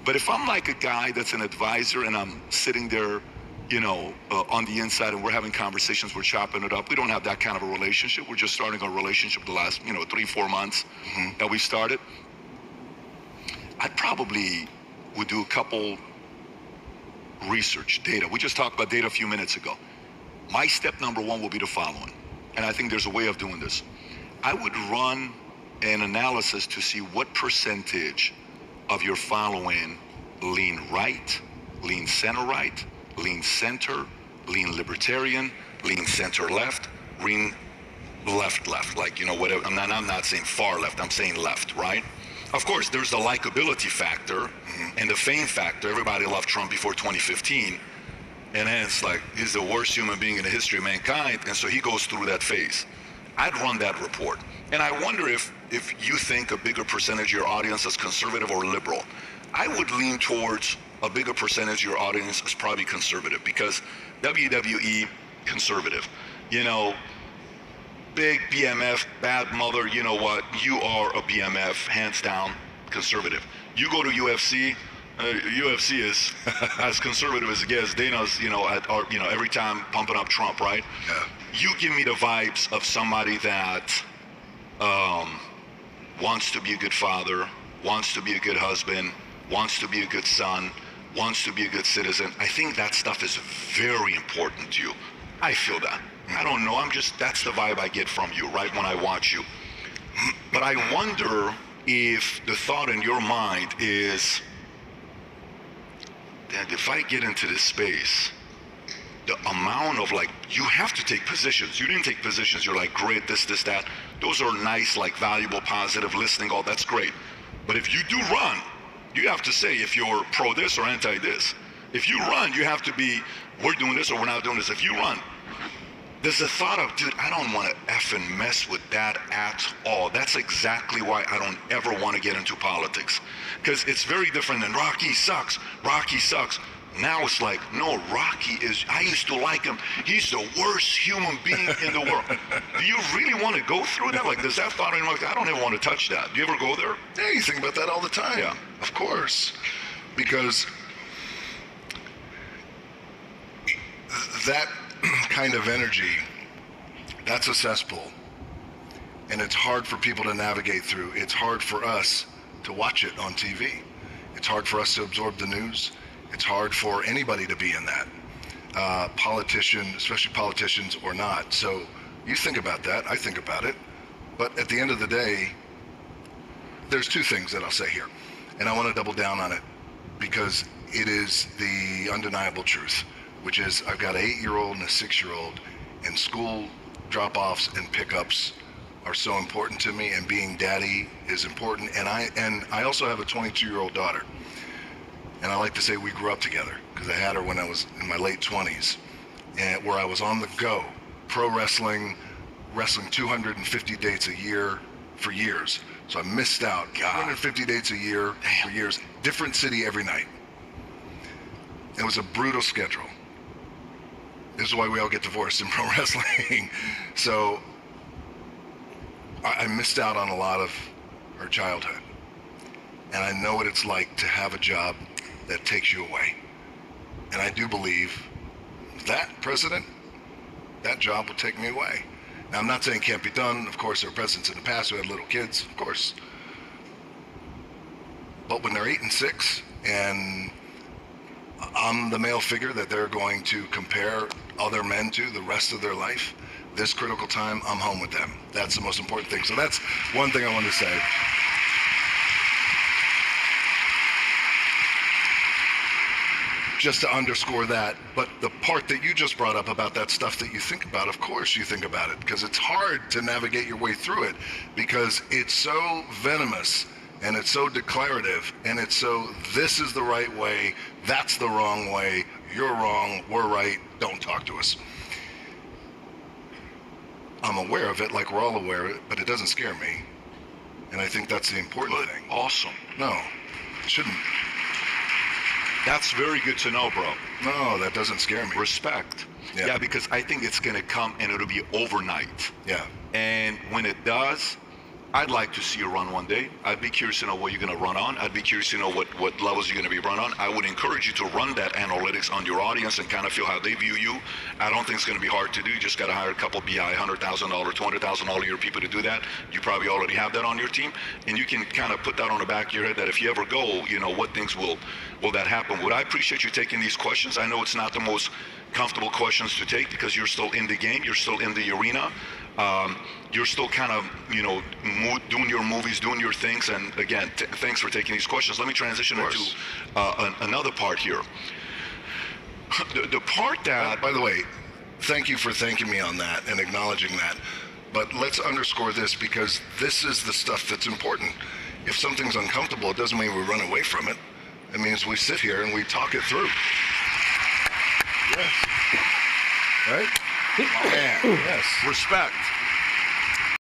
But if I'm like a guy that's an advisor and I'm sitting there, on the inside and we're having conversations, we're chopping it up. We don't have that kind of a relationship. We're just starting a relationship the last, 3-4 months that we started. I probably would do a couple research, data. We just talked about data a few minutes ago. My step number one will be the following, and I think there's a way of doing this. I would run an analysis to see what percentage of your following lean right, lean center right, lean center, lean libertarian, lean center left, lean left, like, whatever. I'm not saying far left, I'm saying left, right? Of course, there's the likability factor and the fame factor. Everybody loved Trump before 2015. And then it's like, he's the worst human being in the history of mankind. And so he goes through that phase. I'd run that report. And I wonder if you think a bigger percentage of your audience is conservative or liberal. I would lean towards a bigger percentage of your audience is probably conservative, because WWE, conservative. Big BMF, bad mother, you know what? You are a BMF, hands down, conservative. You go to UFC, UFC is as conservative as it gets. Dana's, every time pumping up Trump, right? Yeah. You give me the vibes of somebody that wants to be a good father, wants to be a good husband, wants to be a good son, wants to be a good citizen. I think that stuff is very important to you. I feel that. I don't know, that's the vibe I get from you, right, when I watch you. But I wonder if the thought in your mind is that if I get into this space, the amount of, you have to take positions. You didn't take positions. You're like, great, this, that. Those are nice, valuable, positive listening, all that's great. But if you do run, you have to say if you're pro this or anti this. If you run, you have to be, we're doing this or we're not doing this. If you run, there's a thought of, dude, I don't want to effing mess with that at all. That's exactly why I don't ever want to get into politics. Because it's very different than Rocky sucks. Now it's like, no, I used to like him. He's the worst human being in the world. Do you really want to go through that? Does that thought in your mind, I don't ever want to touch that. Do you ever go there? Yeah, you think about that all the time. Yeah. Of course. Because that kind of energy, that's a cesspool. And it's hard for people to navigate through. It's hard for us to watch it on TV. It's hard for us to absorb the news. It's hard for anybody to be in that, especially politicians or not. So you think about that, I think about it. But at the end of the day, there's two things that I'll say here. And I want to double down on it because it is the undeniable truth, which is I've got an 8-year-old and a 6-year-old, and school drop-offs and pickups are so important to me, and being daddy is important. And I also have a 22-year-old daughter. And I like to say we grew up together because I had her when I was in my late 20s, and where I was on the go, pro wrestling 250 dates a year for years. So I missed out. 250 dates a year for years, different city every night. It was a brutal schedule. This is why we all get divorced in pro wrestling. So I missed out on a lot of her childhood. And I know what it's like to have a job that takes you away. And I do believe that president, that job will take me away. Now, I'm not saying it can't be done. Of course, there are presidents in the past who had little kids, of course. But when they're 8 and 6, and I'm the male figure that they're going to compare other men to the rest of their life, this critical time, I'm home with them. That's the most important thing. So that's one thing I wanted to say. Just to underscore that, but the part that you just brought up about that stuff that you think about, of course you think about it, because it's hard to navigate your way through it, because it's so venomous, and it's so declarative, and it's so, this is the right way, that's the wrong way, you're wrong, we're right, don't talk to us. I'm aware of it, like we're all aware of it, but it doesn't scare me, and I think that's the important thing. Awesome. No, it shouldn't. That's very good to know, bro. No, that doesn't scare me. Respect. Yeah, because I think it's going to come and it'll be overnight. Yeah. And when it does, I'd like to see you run one day. I'd be curious to know what you're going to run on. I'd be curious to know what levels you're going to be run on. I would encourage you to run that analytics on your audience and kind of feel how they view you. I don't think it's going to be hard to do. You just got to hire a couple BI, $100,000, $200,000 a year people to do that. You probably already have that on your team, and you can kind of put that on the back of your head that if you ever go, you know, what things will that happen. Would I appreciate you taking these questions? I know it's not the most comfortable questions to take because you're still in the game, you're still in the arena. You're still kind of, you know, doing your movies, doing your things. And again, thanks for taking these questions. Let me transition into another part here. The part that... By the way, thank you for thanking me on that and acknowledging that. But let's underscore this, because this is the stuff that's important. If something's uncomfortable, it doesn't mean we run away from it. It means we sit here and we talk it through. Yes. Right? Man, Yes. respect.